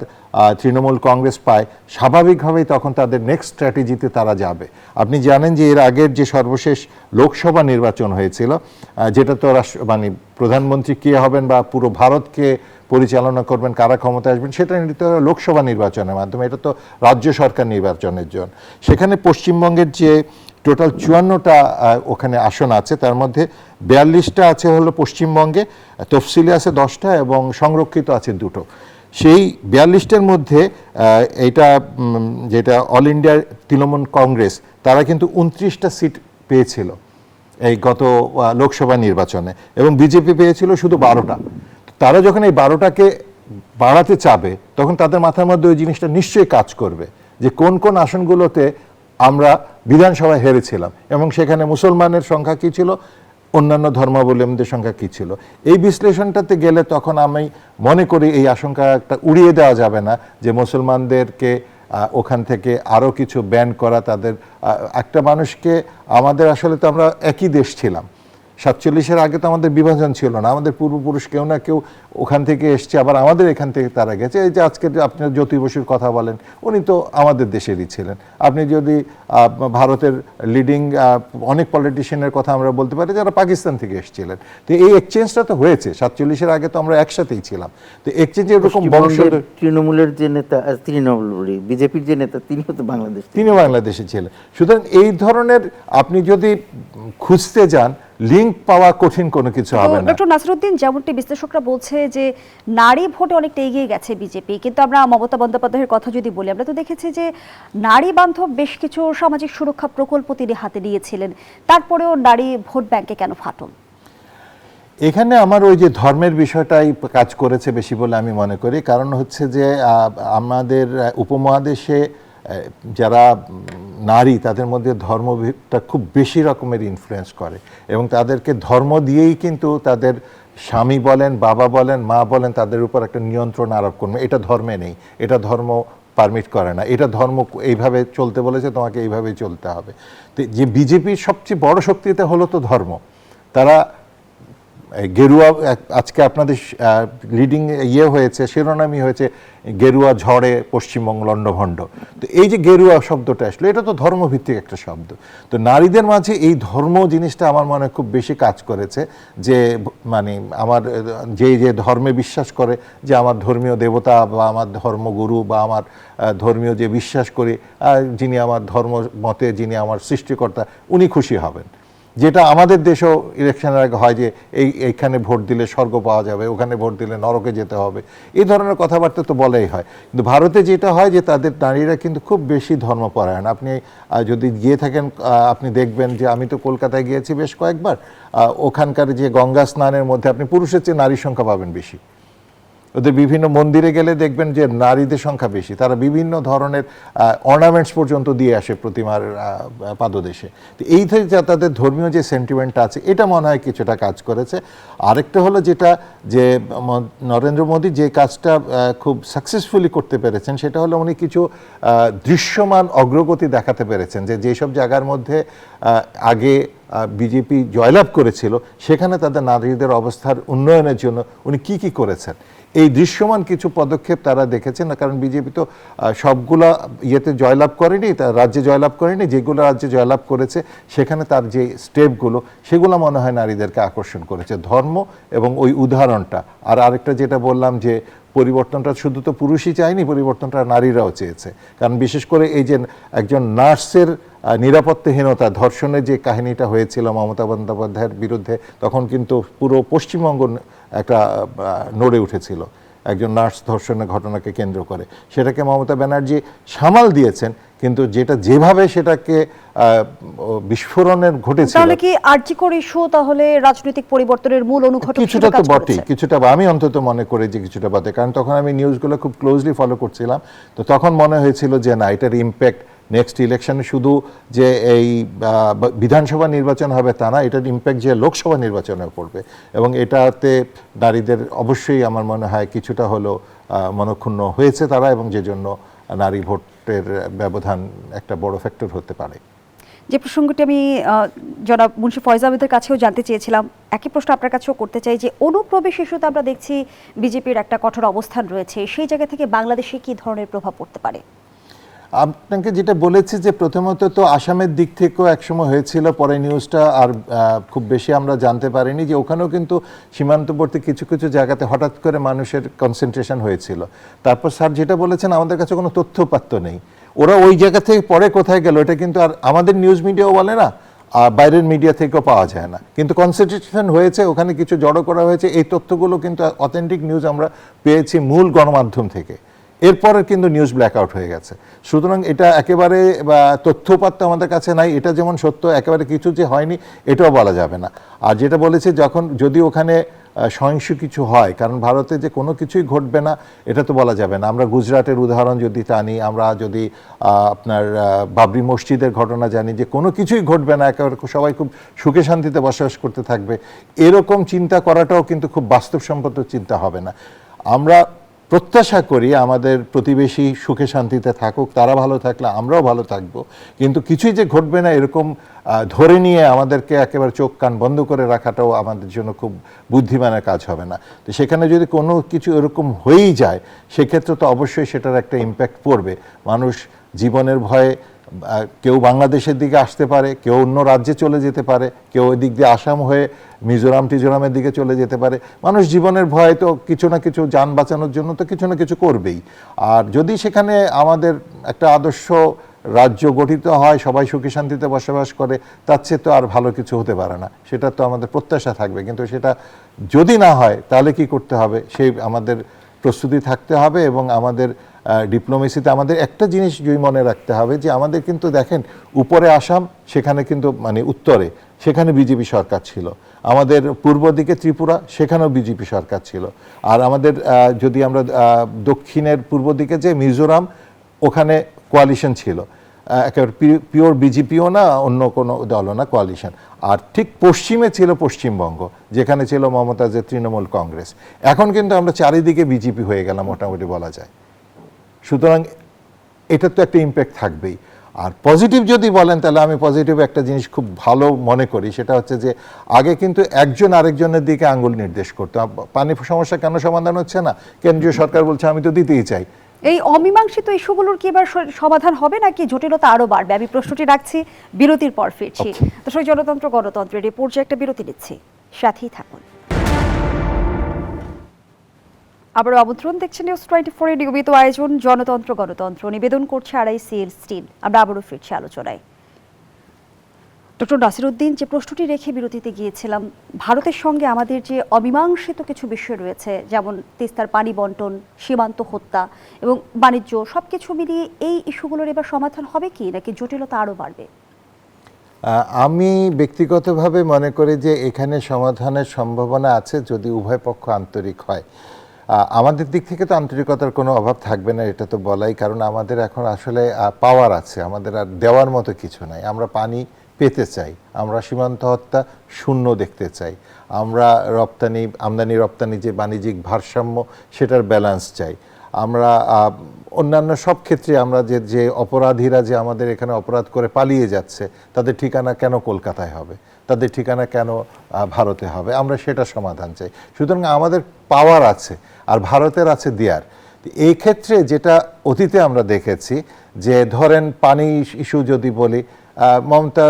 তৃণমূল কংগ্রেস পায়, স্বাভাবিকভাবেই তখন তাদের নেক্সট স্ট্র্যাটেজিতে তারা যাবে। আপনি জানেন যে এর আগের যে সর্বশেষ লোকসভা নির্বাচন হয়েছিল, যেটা তো মানে প্রধানমন্ত্রী কে হবেন বা পুরো ভারতকে পরিচালনা করবেন, কারা ক্ষমতা আসবেন, সেটা নির্ধারিত লোকসভা নির্বাচনের মাধ্যমে, এটা তো রাজ্য সরকার নির্বাচনের জন্য। সেখানে পশ্চিমবঙ্গের যে টোটাল 54টা ওখানে আসন আছে, তার মধ্যে 42টা আছে হলো পশ্চিমবঙ্গে, তফসিলি আছে 10টা এবং সংরক্ষিত আছে 2টো। সেই 42টার মধ্যে এটা যেটা অল ইন্ডিয়া তৃণমূল কংগ্রেস, তারা কিন্তু 29টা সিট পেয়েছিল এই গত লোকসভা নির্বাচনে এবং বিজেপি পেয়েছিল শুধু 12টা। তারা যখন এই 12টাকে বাড়াতে চাবে তখন তাদের মাথার মধ্যে ওই জিনিসটা নিশ্চয়ই কাজ করবে যে কোন কোন আসনগুলোতে আমরা বিধানসভায় হেরেছিলাম এবং সেখানে মুসলমানের সংখ্যা কী ছিল, অন্যান্য ধর্মাবলম্বীদের সংখ্যা কী ছিল। এই বিশ্লেষণটাতে গেলে তখন আমি মনে করি এই আশঙ্কাটা উড়িয়ে দেওয়া যাবে না যে মুসলমানদেরকে ওখান থেকে আরও কিছু ব্যান করা, তাদের একটা মানুষকে, আমাদের আসলে তো আমরা একই দেশ ছিলাম, 47-এর আগে তো আমাদের বিভাজন ছিল না, আমাদের পূর্বপুরুষ কেউ না কেউ ওখান থেকে এসছে, আবার আমাদের এখান থেকে তারা গেছে। এই যে আজকে আপনি জ্যোতি বসুর কথা বলেন, উনি তো আমাদের দেশেরই ছিলেন। আপনি যদি ভারতের লিডিং অনেক পলিটিশিয়ানের কথা আমরা বলতে পারি যারা পাকিস্তান থেকে এসেছিলেন। তো এই এক্সচেঞ্জটা তো হয়েছে, 47-এর আগে তো আমরা একসাথেই ছিলাম। তো এক্সচেঞ্জ এরকম বংশধর, তৃণমূলের যে নেতা, তৃণমূল বিজেপির যে নেতা, তিনিও তো বাংলাদেশ, তিনি বাংলাদেশে ছিলেন। সুতরাং এই ধরনের আপনি যদি খুঁজতে যান, লিঙ্ক পাওয়া কঠিন কোনো কিছু হবে না। ডক্টর নাসিরউদ্দিন, যেমনটি বিশ্লেষকরা বলছে যে নারী ভোটে অনেকটা এগিয়ে গেছে বিজেপি, কিন্তু আমরা মমতা বন্দ্যোপাধ্যায়ের কথা যদি বলি, আমরা তো দেখেছি যে নারী বান্ধব বেশ কিছু সামাজিক সুরক্ষা প্রকল্প তিনি হাতে নিয়েছিলেন, তারপরেও নারী ভোট ব্যাংকে কেন ফাটল? এখানে আমার ওই যে ধর্মের বিষয়টাই কাজ করেছে বেশি বলে আমি মনে করি। কারণ হচ্ছে যে আমাদের উপমহাদেশে যারা নারী, তাদের মধ্যে ধর্মটা খুব বেশি রকমের ইনফ্লুয়েন্স করে এবং তাদেরকে ধর্ম দিয়েই কিন্তু তাদের স্বামী বলেন, বাবা বলেন, মা বলেন, তাদের উপর একটা নিয়ন্ত্রণ আরোপ করবে। এটা ধর্মে নেই, এটা ধর্ম পারমিট করে না, এটা ধর্ম এইভাবে চলতে বলেছে, তোমাকে এইভাবেই চলতে হবে। তো যে বিজেপির সবচেয়ে বড় শক্তিতে হলো তো ধর্ম। তারা গেরুয়া, আজকে আপনাদের লিডিং হয়েছে, শিরোনামই হয়েছে গেরুয়া ঝড়ে পশ্চিমবঙ্গ লণ্ডভণ্ড। তো এই যে গেরুয়া শব্দটা আসলো, এটা তো ধর্মভিত্তিক একটা শব্দ। তো নারীদের মাঝে এই ধর্ম জিনিসটা আমার মনে খুব বেশি কাজ করেছে, যে মানে আমার যে ধর্মে বিশ্বাস করে, যে আমার ধর্মীয় দেবতা বা আমার ধর্মগুরু বা আমার ধর্মীয় যে বিশ্বাস করি, যিনি আমার ধর্ম মতে, যিনি আমার সৃষ্টিকর্তা, উনি খুশি হবেন। যেটা আমাদের দেশেও ইলেকশনের আগে হয় যে এইখানে ভোট দিলে স্বর্গ পাওয়া যাবে, ওখানে ভোট দিলে নরকে যেতে হবে, এই ধরনের কথাবার্তা তো বলাই হয়। কিন্তু ভারতে যেটা হয় যে তাদের নারীরা কিন্তু খুব বেশি ধর্মপরায়ণ। আপনি যদি গিয়ে থাকেন, আপনি দেখবেন যে আমি তো কলকাতায় গিয়েছি বেশ কয়েকবার, ওখানকার যে গঙ্গা স্নানের মধ্যে আপনি পুরুষের চেয়ে নারীর সংখ্যা পাবেন বেশি। ওদের বিভিন্ন মন্দিরে গেলে দেখবেন যে নারীদের সংখ্যা বেশি, তারা বিভিন্ন ধরনের অর্নামেন্টস পর্যন্ত দিয়ে আসে প্রতিমার পাদদেশে। তো এই থেকে যা তাদের ধর্মীয় যে সেন্টিমেন্টটা আছে, এটা মনে হয় কিছুটা কাজ করেছে। আরেকটা হলো যেটা যে নরেন্দ্র মোদী যে কাজটা খুব সাকসেসফুলি করতে পেরেছেন, সেটা হলো উনি কিছু দৃশ্যমান অগ্রগতি দেখাতে পেরেছেন, যে যেসব জায়গার মধ্যে আগে বিজেপি জয়লাভ করেছিল সেখানে তাদের নারীদের অবস্থার উন্নয়নের জন্য উনি কি কি করেছেন, এই দৃশ্যমান কিছু পদক্ষেপ তারা দেখেছেন। কারণ বিজেপি তো সবগুলা ইয়েতে জয়লাভ করেনি, তার রাজ্যে জয়লাভ করেনি, যেগুলো রাজ্যে জয়লাভ করেছে সেখানে তার যে স্টেপগুলো সেগুলো মনে হয় নারীদেরকে আকর্ষণ করেছে, ধর্ম এবং ওই উদাহরণটা। আর আরেকটা যেটা বললাম যে পরিবর্তনটা শুধু তো পুরুষই চায়নি, পরিবর্তনটা নারীরাও চেয়েছে। কারণ বিশেষ করে এই যে একজন নার্সের নিরাপত্তাহীনতা, ধর্ষণের যে কাহিনীটা হয়েছিল মমতা বন্দ্যোপাধ্যায়ের বিরুদ্ধে, তখন কিন্তু পুরো পশ্চিমবঙ্গ একটা নড়ে উঠেছিল একজন নার্স ধর্ষণের ঘটনাকে কেন্দ্র করে। সেটাকে মমতা ব্যানার্জি সামাল দিয়েছেন, কিন্তু যেভাবে সেটাকে বিস্ফোরণের ঘটেছিল, তাহলে কি আরজিকর ইস্যু তাহলে রাজনৈতিক পরিবর্তনের মূল অনুঘটক কিছুটা তো বটেই, কিছুটা আমি অন্তত মনে করি যে কিছুটা বটে। কারণ তখন আমি নিউজগুলো খুব ক্লোজলি ফলো করছিলাম, তো তখন মনে হয়েছিল যে না, এটার ইম্প্যাক্ট নেক্সট ইলেকশনে শুধু যে এই বিধানসভা নির্বাচন হবে তা না, এটার ইম্প্যাক্ট যে লোকসভা নির্বাচনেও পড়বে, এবং এটাতে নারীদের অবশ্যই আমার মনে হয় কিছুটা হলেও মনক্ষুণ্ণ হয়েছে তারা, এবং যে জন্য নারী ভোটের ব্যবধান একটা বড় ফ্যাক্টর হতে পারে। যে প্রসঙ্গটি আমি জনাব মুন্সি ফয়েজ আহমেদের কাছেও জানতে চেয়েছিলাম, একই প্রশ্ন আপনার কাছেও করতে চাই যে অনুপ্রবেশ ইস্যুতে আমরা দেখছি বিজেপির একটা কঠোর অবস্থান রয়েছে, সেই জায়গা থেকে বাংলাদেশে কি ধরনের প্রভাব পড়তে পারে? আপনাকে যেটা বলেছি যে প্রথমত তো আসামের দিক থেকেও একসময় হয়েছিল, পরে নিউজটা আর খুব বেশি আমরা জানতে পারিনি, যে ওখানেও কিন্তু সীমান্তবর্তী কিছু কিছু জায়গাতে হঠাৎ করে মানুষের কনসেন্ট্রেশন হয়েছিল। তারপর স্যার যেটা বলেছেন, আমাদের কাছে কোনো তথ্যপাত্র নেই, ওরা ওই জায়গা থেকে পরে কোথায় গেল এটা কিন্তু আর আমাদের নিউজ মিডিয়াও বলে না, আর বাইরের মিডিয়া থেকেও পাওয়া যায় না। কিন্তু কনসেন্ট্রেশন হয়েছে, ওখানে কিছু জড়ো করা হয়েছে, এই তথ্যগুলো কিন্তু অথেন্টিক নিউজ আমরা পেয়েছি মূল গণমাধ্যম থেকে। এরপরে কিন্তু নিউজ ব্ল্যাকআউট হয়ে গেছে। সুতরাং এটা একেবারে তথ্যপাত্র আমাদের কাছে নাই, এটা যেমন সত্য একেবারে কিছু যে হয়নি এটাও বলা যাবে না। আর যেটা বলেছে, যদি ওখানে সহিংস কিছু হয়, কারণ ভারতে যে কোনো কিছুই ঘটবে না এটা তো বলা যাবে না। আমরা গুজরাটের উদাহরণ যদি টানি, আমরা যদি আপনার বাবরি মসজিদের ঘটনা জানি, যে কোনো কিছুই ঘটবে না, একেবারে সবাই খুব সুখে শান্তিতে বসবাস করতে থাকবে, এরকম চিন্তা করাটাও কিন্তু খুব বাস্তবসম্মত চিন্তা হবে না। আমরা প্রত্যাশা করি আমাদের প্রতিবেশী সুখে শান্তিতে থাকুক, তারা ভালো থাকলে আমরাও ভালো থাকবো, কিন্তু কিছুই যে ঘটবে না এরকম ধরে নিয়ে আমাদেরকে একেবারে চোখ কান বন্ধ করে রাখাটাও আমাদের জন্য খুব বুদ্ধিমানের কাজ হবে না। তো সেখানে যদি কোনো কিছু এরকম হয়েই যায়, সেক্ষেত্রে তো অবশ্যই সেটার একটা ইম্প্যাক্ট পড়বে। মানুষ জীবনের ভয়ে কেউ বাংলাদেশের দিকে আসতে পারে, কেউ অন্য রাজ্যে চলে যেতে পারে, কেউ ওই দিক দিয়ে আসাম হয়ে মিজোরামের দিকে চলে যেতে পারে। মানুষ জীবনের ভয়ে তো কিছু না কিছু, যান বাঁচানোর জন্য তো কিছু না কিছু করবেই। আর যদি সেখানে আমাদের একটা আদর্শ রাজ্য গঠিত হয়, সবাই সুখী শান্তিতে বসবাস করে, তার চেয়ে তো আর ভালো কিছু হতে পারে না, সেটা তো আমাদের প্রত্যাশা থাকবে। কিন্তু সেটা যদি না হয় তাহলে কি করতে হবে, সেই আমাদের প্রস্তুতি থাকতে হবে। এবং আমাদের ডিপ্লোমেসিতে আমাদের একটা জিনিস মনে রাখতে হবে, যে আমাদের কিন্তু দেখেন উপরে আসাম, সেখানে কিন্তু মানে উত্তরে সেখানে বিজেপি সরকার ছিল, আমাদের পূর্ব দিকে ত্রিপুরা, সেখানেও বিজেপি সরকার ছিল, আর আমাদের যদি আমরা দক্ষিণের পূর্ব দিকে যে মিজোরাম, ওখানে কোয়ালিশন ছিল, একেবারে পিওর বিজেপিও না, অন্য কোনো দলও না, কোয়ালিশন। আর ঠিক পশ্চিমে ছিল পশ্চিমবঙ্গ, যেখানে ছিল মমতাজের তৃণমূল কংগ্রেস। এখন কিন্তু আমরা চারিদিকে বিজেপি হয়ে গেলাম মোটামুটি বলা যায়। সুতরাং এটার তো একটা ইম্প্যাক্ট থাকবেই। আর পজিটিভ যদি বলেন, তাহলে আমি পজিটিভ একটা জিনিস খুব ভালো মনে করি, সেটা হচ্ছে যে আগে কিন্তু একজন আরেকজনের দিকে আঙ্গুল নির্দেশ করতো, পানি সমস্যা কেন সমাধান হচ্ছে না, কেন্দ্রীয় সরকার বলছে আমি তো দিতেই চাই। এই অমীমাংসিত ইস্যুগুলোর কি এবার সমাধান হবে নাকি জটিলতা আরো বাড়বে? আমি প্রশ্নটি রাখছি, বিরতির পর ফিরছি। দর্শক, জনতন্ত্র গণতন্ত্রের এই পর্যায়ে একটা বিরতি নিচ্ছি, সাথেই থাকুন। আবারও আমন্ত্রণ, দেখছেন নিউজ 24 এর নিয়মিত আয়োজন জনতন্ত্র গণতন্ত্র, নিবেদন করছে RICL স্টিল। আমরা আবারও ফিরছি আলোচনায়। ডক্টর নাসির উদ্দিন, যে প্রশ্নটি রেখে বিরতিতে গিয়েছিলাম, ভারতের সঙ্গে আমাদের যে অমীমাংসিত কিছু বিষয় রয়েছে, যেমন তিস্তার পানি বন্টন, সীমান্ত হত্যা এবং বাণিজ্য, সবকিছু মিলিয়ে এই ইস্যুগুলোর এবার সমাধান হবে কি, নাকি জটিলতা আরও বাড়বে? আমি ব্যক্তিগতভাবে মনে করি যে এখানে সমাধানের সম্ভাবনা আছে, যদি উভয় পক্ষ আন্তরিক হয়। আমাদের দিক থেকে তো আন্তরিকতার কোনো অভাব থাকবে না, এটা তো বলাই, কারণ আমাদের এখন আসলে পাওয়ার আছে, আমাদের আর দেওয়ার মতো কিছু নাই। আমরা পানি পেতে চাই, আমরা সীমান্ত হত্যা শূন্য দেখতে চাই, আমরা আমদানি রপ্তানি যে বাণিজ্যিক ভারসাম্য সেটার ব্যালেন্স চাই। আমরা অন্যান্য সব ক্ষেত্রে আমরা যে অপরাধীরা যে আমাদের এখানে অপরাধ করে পালিয়ে যাচ্ছে, তাদের ঠিকানা কেন কলকাতায় হবে, তাদের ঠিকানা কেন ভারতে হবে, আমরা সেটা সমাধান চাই। সুতরাং আমাদের পাওয়ার আছে, আর ভারতের আছে দেয়ার। এই ক্ষেত্রে যেটা অতীতে আমরা দেখেছি, যে ধরেন পানি ইস্যু যদি বলি, মমতা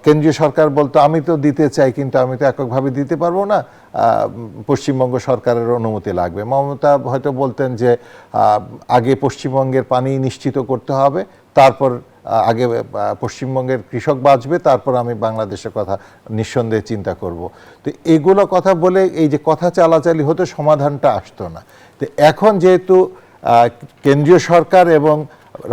কেন্দ্রীয় সরকার বলতো আমি তো দিতে চাই, কিন্তু আমি তো এককভাবে দিতে পারবো না, পশ্চিমবঙ্গ সরকারের অনুমতি লাগবে। মমতা হয়তো বলতেন যে আগে পশ্চিমবঙ্গের পানি নিশ্চিত করতে হবে, তারপর আগে পশ্চিমবঙ্গের কৃষক বাঁচবে, তারপর আমি বাংলাদেশের কথা নিঃসন্দেহে চিন্তা করব। তো এগুলো কথা বলে এই যে কথা চালাচালি হতো, সমাধানটা আসতো না। তো এখন যেহেতু কেন্দ্রীয় সরকার এবং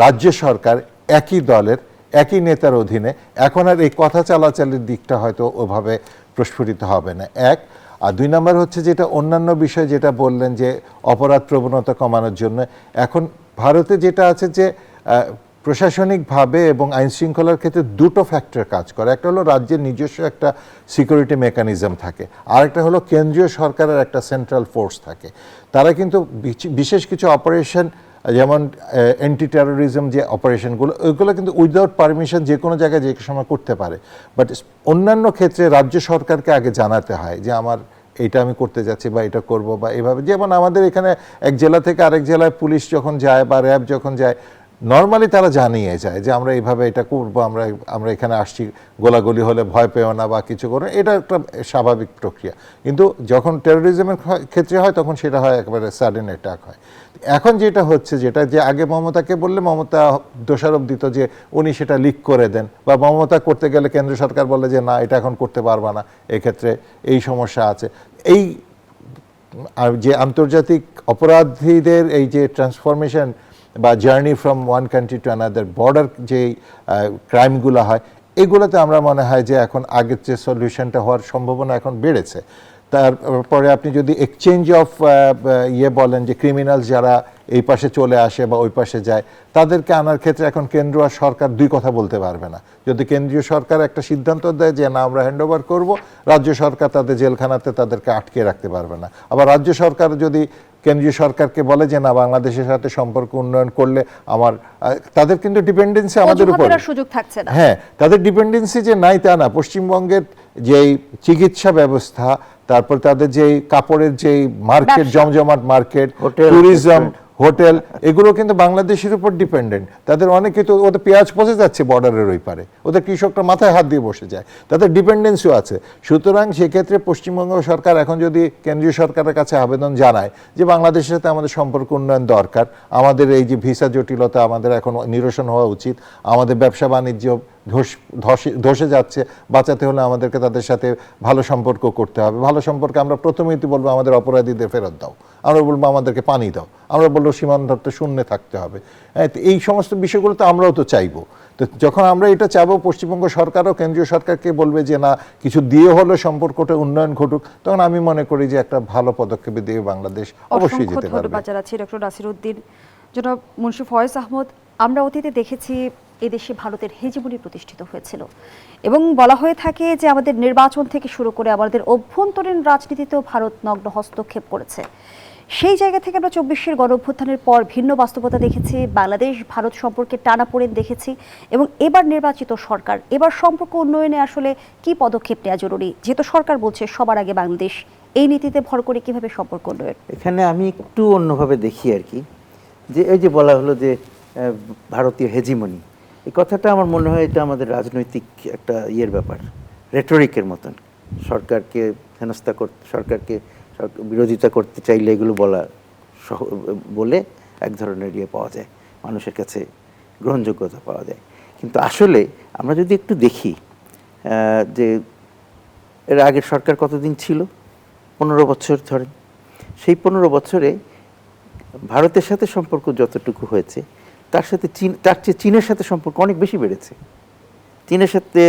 রাজ্য সরকার একই দলের, একই নেতার অধীনে, এখন আর এই কথা চালাচালির দিকটা হয়তো ওভাবে প্রস্ফুটিত হবে না, এক। আর দুই নম্বর হচ্ছে যেটা অন্যান্য বিষয় যেটা বললেন যে অপরাধ প্রবণতা কমানোর জন্য, এখন ভারতে যেটা আছে যে প্রশাসনিকভাবে এবং আইন শৃঙ্খলার ক্ষেত্রে দুটো ফ্যাক্টর কাজ করে। একটা হলো রাজ্যের নিজস্ব একটা সিকিউরিটি মেকানিজম থাকে, আরেকটা হলো কেন্দ্রীয় সরকারের একটা সেন্ট্রাল ফোর্স থাকে। তারা কিন্তু বিশেষ কিছু অপারেশন, যেমন অ্যান্টি টেরোরিজম যে অপারেশনগুলো, ওইগুলো কিন্তু উইদাউট পারমিশন যে কোনো জায়গায় যে সময় করতে পারে। বাট অন্যান্য ক্ষেত্রে রাজ্য সরকারকে আগে জানাতে হয় যে আমার এইটা আমি করতে যাচ্ছি বা এটা করব বা এভাবে। যেমন আমাদের এখানে এক জেলা থেকে আরেক জেলায় পুলিশ যখন যায় বা র্যাব যখন যায়, নর্মালি তারা জানিয়ে যায় যে আমরা এইভাবে এটা করবো, আমরা এখানে আসছি, গোলাগুলি হলে ভয় পেও না বা কিছু করো, এটা একটা স্বাভাবিক প্রক্রিয়া। কিন্তু যখন টেরোরিজমের ক্ষেত্রে হয়, তখন সেটা হয় একেবারে সাডেন অ্যাটাক হয়। এখন যেটা হচ্ছে, যেটা যে আগে মমতাকে বললে মমতা দোষারোপ দিত যে উনি সেটা লিক করে দেন, বা মমতা করতে গেলে কেন্দ্র সরকার বলে যে না, এটা এখন করতে পারবা না, এক্ষেত্রে এই সমস্যা আছে। এই যে আন্তর্জাতিক অপরাধীদের এই যে ট্রান্সফরমেশন বা journey from one country to another, border যে ক্রাইমগুলো হয়, এগুলোতে আমরা মনে হয় যে এখন আগের যে সলিউশনটা হওয়ার সম্ভাবনা এখন বেড়েছে। তারপরে আপনি যদি এক্সচেঞ্জ অফ বলেন যে ক্রিমিনাল যারা এই পাশে চলে আসে বা ওই পাশে যায়, তাদেরকে আনার ক্ষেত্রে এখন কেন্দ্র আর সরকার দুই কথা বলতে পারবে না। যদি কেন্দ্রীয় সরকার একটা সিদ্ধান্ত দেয় যে না আমরা হ্যান্ডওভার করব, রাজ্য সরকার তাদের জেলখানাতে তাদেরকে আটকে রাখতে পারবে না। আবার রাজ্য সরকার যদি কেন্দ্রীয় সরকারকে বলে যে না, বাংলাদেশের সাথে সম্পর্ক উন্নয়ন করলে তাদের কিন্তু ডিপেন্ডেন্সি আমাদের উপর, সুযোগ থাকছে না। হ্যাঁ, তাদের ডিপেন্ডেন্সি যে নাই তা না। পশ্চিমবঙ্গের যেই চিকিৎসা ব্যবস্থা, তারপর তাদের যেই কাপড়ের যেই মার্কেট, জমজমাট মার্কেট, ট্যুরিজম, হোটেল, এগুলো কিন্তু বাংলাদেশের উপর ডিপেন্ডেন্ট। তাদের অনেকে তো, ওদের পেঁয়াজ পচে যাচ্ছে বর্ডারের ওই পারে, ওদের কৃষকরা মাথায় হাত দিয়ে বসে যায়, তাদের ডিপেন্ডেন্সিও আছে। সুতরাং সেক্ষেত্রে পশ্চিমবঙ্গ সরকার এখন যদি কেন্দ্রীয় সরকারের কাছে আবেদন জানায় যে বাংলাদেশের সাথে আমাদের সম্পর্ক উন্নয়ন দরকার, আমাদের এই যে ভিসা জটিলতা আমাদের এখন নিরসন হওয়া উচিত, আমাদের ব্যবসা বাণিজ্য ধসে যাচ্ছে, বাঁচাতে হলে আমাদেরকে তাদের সাথে ভালো সম্পর্ক করতে হবে। ভালো সম্পর্কে আমরা প্রথমেই তো বলবো আমাদের অপরাধীদের ফেরত দাও, আমরা বলবো আমাদেরকে পানি দাও, আমরা বলবো সীমান্ত শূন্য থাকতে হবে। হ্যাঁ, এই সমস্ত বিষয়গুলো তো আমরাও তো চাইবো। তো যখন আমরা এটা চাইবো, পশ্চিমবঙ্গ সরকারও কেন্দ্রীয় সরকারকে বলবে যে না, কিছু দিয়ে হলো সম্পর্কটা উন্নয়ন ঘটুক, তখন আমি মনে করি যে একটা ভালো পদক্ষেপ দিয়ে বাংলাদেশ অবশ্যই যেতে পারবে। ধন্যবাদ জানাচ্ছি ডক্টর নাসির উদ্দিন। জনাব মুন্সি ফয়েজ আহমদ, আমরা অতীতে দেখেছি এদেশে ভারতের হেজিমনি প্রতিষ্ঠিত হয়েছিল এবং বলা হয়ে থাকে যে আমাদের নির্বাচন থেকে শুরু করে আমাদের অভ্যন্তরীণ রাজনীতিতেও ভারত নগ্ন হস্তক্ষেপ করেছে। সেই জায়গা থেকে আমরা 24-এর গণঅভ্যুত্থানের পর ভিন্ন বাস্তবতা দেখেছি, বাংলাদেশ ভারত সম্পর্কে টানাপোড়েন দেখেছি এবং এবার নির্বাচিত সরকার, এবার সম্পর্ক উন্নয়নে আসলে কি পদক্ষেপ নেওয়া জরুরি, যেহেতু সরকার বলছে সবার আগে বাংলাদেশ, এই নীতিতে ভর করে কিভাবে সম্পর্ক উন্নয়ন? এখানে আমি একটু অন্যভাবে দেখি আর কি, যে এই যে বলা হলো যে ভারতীয় হেজিমনি, এই কথাটা আমার মনে হয় এটা আমাদের রাজনৈতিক একটা ব্যাপার, রেটরিকের মতন। সরকারকে হেনস্থা করতে, সরকারকে বিরোধিতা করতে চাইলে এগুলো বলে এক ধরনের পাওয়া যায়, মানুষের কাছে গ্রহণযোগ্যতা পাওয়া যায়। কিন্তু আসলে আমরা যদি একটু দেখি যে এর আগের সরকার কতদিন ছিল, 15 বছর ধরেন, সেই 15 বছরে ভারতের সাথে সম্পর্ক যতটুকু হয়েছে, তার চেয়ে চীনের সাথে সম্পর্ক অনেক বেশি বেড়েছে। চীনের সাথে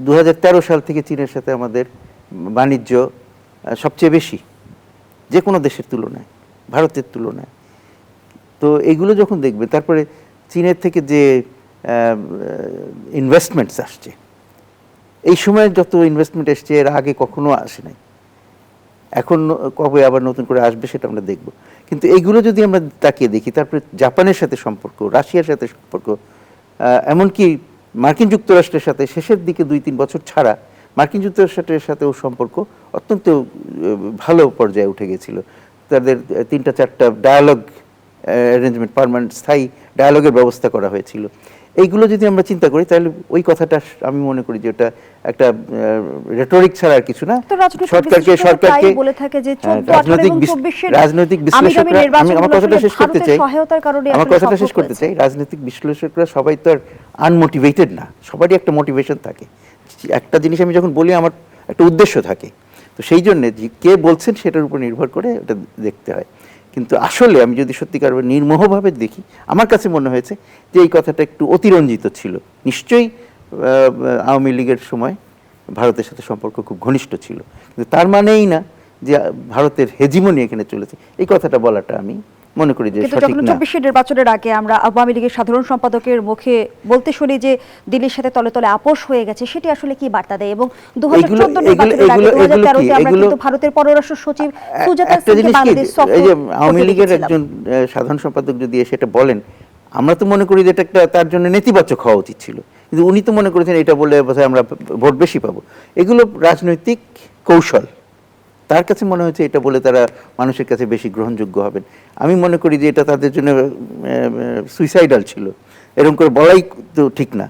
2013 সাল থেকে চীনের সাথে আমাদের বাণিজ্য সবচেয়ে বেশি, যে কোনো দেশের তুলনায়, ভারতের তুলনায়। তো এইগুলো যখন দেখবে, তারপরে চীনের থেকে যে ইনভেস্টমেন্টস আসছে, এই সময় যত ইনভেস্টমেন্ট এসছে এর আগে কখনো আসে নাই, এখন কবে আবার নতুন করে আসবে সেটা আমরা দেখব। কিন্তু এইগুলো যদি আমরা তাকিয়ে দেখি, তারপরে জাপানের সাথে সম্পর্ক, রাশিয়ার সাথে সম্পর্ক, এমনকি মার্কিন যুক্তরাষ্ট্রের সাথে শেষের দিকে 2-3 বছর ছাড়া মার্কিন যুক্তরাষ্ট্রের সাথেও সম্পর্ক অত্যন্ত ভালো পর্যায়ে উঠে গেছিল। তাদের 3-4টা ডায়ালগ অ্যারেঞ্জমেন্ট, পার্মানেন্ট স্থায়ী ডায়ালগের ব্যবস্থা করা হয়েছিল। এইগুলো যদি আমরা চিন্তা করি, তাহলে ওই কথাটা আমি মনে করি যে ওটা একটা রেটরিক ছাড়া আর কিছু না। সরকারকে বলে থাকে যে 14, 18 এবং 24 রাজনৈতিক বিশ্লেষকরা, আমি আমার কথাটা শেষ করতে চাই, রাজনৈতিক বিশ্লেষকরা সবাই তো আর আনমোটিভেটেড না, সবারই একটা মোটিভেশন থাকে। একটা জিনিস আমি যখন বলি, আমার একটা উদ্দেশ্য থাকে, তো সেই জন্য কে বলছেন সেটার উপর নির্ভর করে ওটা দেখতে হয়। কিন্তু আসলে আমি যদি সত্যিকার নির্মোহভাবে দেখি, আমার কাছে মনে হয়েছে যে এই কথাটা একটু অতিরঞ্জিত ছিল। নিশ্চয়ই আওয়ামী লীগের সময় ভারতের সাথে সম্পর্ক খুব ঘনিষ্ঠ ছিল, কিন্তু তার মানেই না যে ভারতের হেজিমনি এখানে চলেছে, এই কথাটা বলাটা আমি মনে করি যে সঠিক না। 24 নির্বাচনের আগে আমরা আওয়ামী লীগের সাধারণ সম্পাদকের মুখে বলতে শুনি যে দিল্লির সাথে তলে তলে আপোষ হয়ে গেছে, সেটি আসলে কি বার্তা দেয়? এবং 2014 নির্বাচনের আগে 2013 তে আমরা কিন্তু ভারতের পররাষ্ট্র সচিব সুজাতা সিংকে বাংলাদেশ সফর, আওয়ামী লীগের একজন সাধারণ সম্পাদক যদি সেটা বলেন, আমরা তো মনে করি যে এটা একটা তার জন্য নেতিবাচক হওয়া উচিত ছিল, কিন্তু উনি তো মনে করেছেন এটা বলে বোধহয় আমরা ভোট বেশি পাবো। এগুলো রাজনৈতিক কৌশল। তার কাছে মনে হয়েছে এটা বলে তারা মানুষের কাছে বেশি গ্রহণযোগ্য হবেন। আমি মনে করি যে এটা তাদের জন্য সুইসাইডাল ছিল, এরকম করে বলাই তো ঠিক না।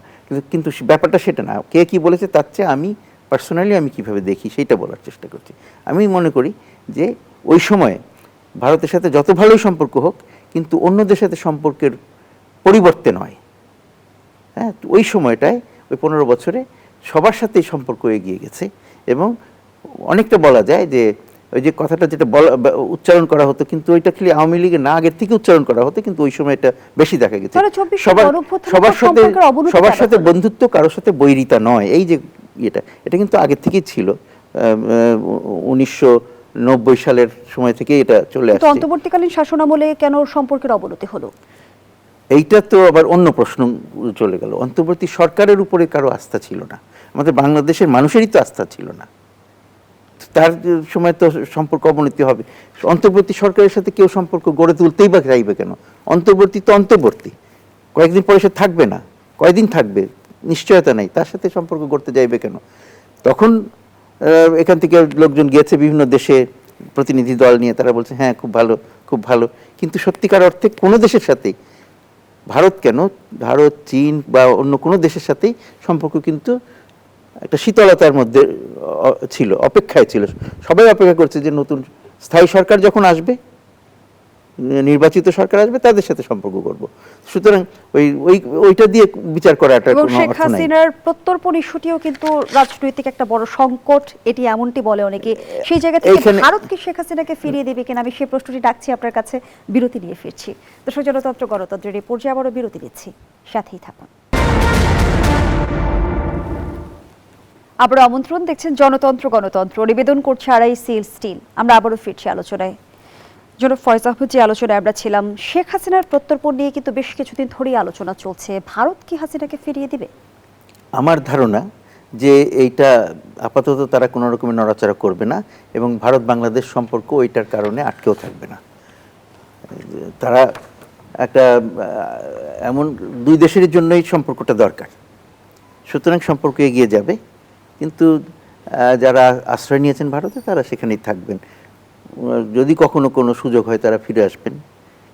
কিন্তু ব্যাপারটা সেটা না, কে কি বলেছে তার চেয়ে আমি পার্সোনালি আমি কিভাবে দেখি সেইটা বলার চেষ্টা করছি। আমি মনে করি যে ওই সময়ে ভারতের সাথে যত ভালোই সম্পর্ক হোক, কিন্তু অন্যদের সাথে সম্পর্কের পরিবর্তে নয়। হ্যাঁ, ওই সময়টায় ওই 15 বছরে সবার সাথেই সম্পর্ক এগিয়ে গেছে। এবং অনেকটা বলা যায় যে ওই যে কথাটা যেটা উচ্চারণ করা হতো, কিন্তু ওইটা খালি আওয়ামী লীগের না, আগের থেকে উচ্চারণ করা হতো, কিন্তু ওই সময় এটা বেশি দেখা গেছে। সবার সাথে বন্ধুত্ব, কারোর সাথে বৈরিতা নয়, এই যে এটা কিন্তু আগের থেকেই ছিল। 1990 সালের সময় থেকে এটা চলে আসছে। অন্তর্বর্তীকালীন শাসনামলে কেন সম্পর্কের অবনতি হলো? এইটা তো আবার অন্য প্রশ্ন চলে গেল। অন্তর্বর্তী সরকারের উপরে কারো আস্থা ছিল না, আমাদের বাংলাদেশের মানুষেরই তো আস্থা ছিল না। তার সময় তো সম্পর্ক অবনতি হবে। অন্তর্বর্তী সরকারের সাথে কেউ সম্পর্ক গড়ে তুলতেই বা চাইবে কেন? অন্তর্বর্তী তো অন্তর্বর্তী, কয়েকদিন পরে সে থাকবে না, কয়দিন থাকবে নিশ্চয়তা নেই, তার সাথে সম্পর্ক গড়তে যাইবে কেন? তখন এখান থেকে লোকজন গিয়েছে বিভিন্ন দেশে প্রতিনিধি দল নিয়ে, তারা বলছে হ্যাঁ খুব ভালো, খুব ভালো। কিন্তু সত্যিকার অর্থে কোনো দেশের সাথেই, ভারত কেন, ভারত, চীন বা অন্য কোনো দেশের সাথেই সম্পর্ক কিন্তু একটা শীতলতার মধ্যে ছিল, অপেক্ষায় ছিল। সবাই অপেক্ষা করছে যে নতুন স্থায়ী সরকার যখন আসবে, নির্বাচিত সরকার আসবে, তাদের সাথে সম্পর্ক করব। সুতরাং ওইটা দিয়ে বিচার করাটা কোনো অর্থ নাই। শেখ হাসিনার প্রত্যর্পণ ইস্যুটিও কিন্তু রাজনৈতিক একটা বড় সংকট, এটি এমনটি বলে অনেকে। সেই জায়গা থেকে ভারত কি শেখ হাসিনাকে ফিরিয়ে দেবে কিনা, আমি সেই প্রশ্নটি ডাকছি আপনার কাছে। বিরতি নিয়ে ফিরছি। দর্শক, জনতন্ত্র গণতন্ত্রের এই পর্যায়ে আবারও বিরতি নিচ্ছি, সাথেই থাকুন। আবারও আমন্ত্রণ, দেখছেন জনতন্ত্র গণতন্ত্র, নিবেদন করছে আড়াই সিল স্টিল। আমরা আবারও ফিরছি আলোচনায়। জনাব ফয়েজ আহমেদ, যে আলোচনায় আমরা ছিলাম, শেখ হাসিনার প্রত্যর্পণ নিয়ে কিন্তু বেশ কিছুদিন ধরেই আলোচনা চলছে। ভারত কি হাসিনাকে ফিরিয়ে দিবে? আমার ধারণা যে এইটা আপাতত তারা কোনো রকমের নড়াচড়া করবে না, এবং ভারত বাংলাদেশ সম্পর্ক ওইটার কারণে আটকেও থাকবে না। তারা একটা এমন দুই দেশের জন্যই সম্পর্কটা দরকার, সুতরাং সম্পর্ক এগিয়ে যাবে। কিন্তু যারা আশ্রয় নিয়েছেন ভারতে, তারা সেখানেই থাকবেন। যদি কখনো কোনো সুযোগ হয় তারা ফিরে আসবেন,